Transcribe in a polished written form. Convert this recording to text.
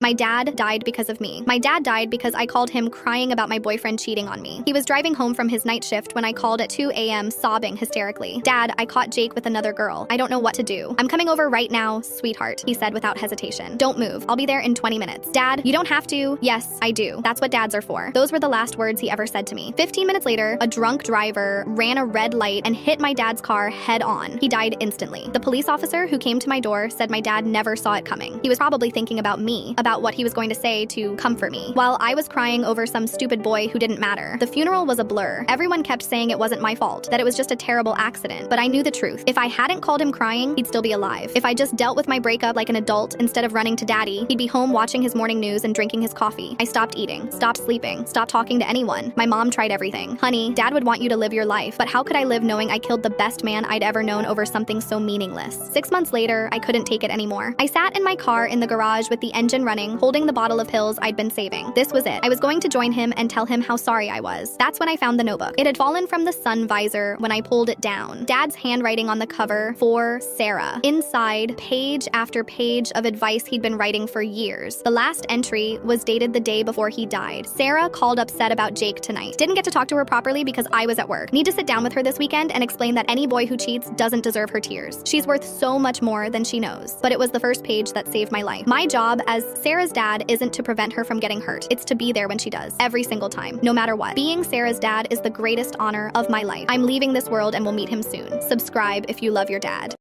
My dad died because of me. My dad died because I called him crying about my boyfriend cheating on me. He was driving home from his night shift when I called at 2 a.m. sobbing hysterically. Dad, I caught Jake with another girl. I don't know what to do. I'm coming over right now, sweetheart, he said without hesitation. Don't move. I'll be there in 20 minutes. Dad, you don't have to. Yes, I do. That's what dads are for. Those were the last words he ever said to me. 15 minutes later, a drunk driver ran a red light and hit my dad's car head on. He died instantly. The police officer who came to my door said my dad never saw it coming. He was probably thinking about me, about what he was going to say to comfort me, while I was crying over some stupid boy who didn't matter. The funeral was a blur. Everyone kept saying it wasn't my fault, that it was just a terrible accident, but I knew the truth. If I hadn't called him crying, he'd still be alive. If I just dealt with my breakup like an adult instead of running to daddy, he'd be home watching his morning news and drinking his coffee. I stopped eating, stopped sleeping, stopped talking to anyone. My mom tried everything. Honey, dad would want you to live your life, but how could I live knowing I killed the best man I'd ever known over something so meaningless? 6 months later, I couldn't take it anymore. I sat in my car in the garage with the engine running, holding the bottle of pills I'd been saving. This was it. I was going to join him and tell him how sorry I was. That's when I found the notebook. It had fallen from the sun visor when I pulled it down. Dad's handwriting on the cover, for Sarah. Inside, page after page of advice he'd been writing for years. The last entry was dated the day before he died. Sarah called upset about Jake tonight. Didn't get to talk to her properly because I was at work. Need to sit down with her this weekend and explain that any boy who cheats doesn't deserve her tears. She's worth so much more than she knows. But it was the first page that saved my life. My job as Sarah's dad isn't to prevent her from getting hurt. It's to be there when she does, every single time, no matter what. Being Sarah's dad is the greatest honor of my life. I'm leaving this world and will meet him soon. Subscribe if you love your dad.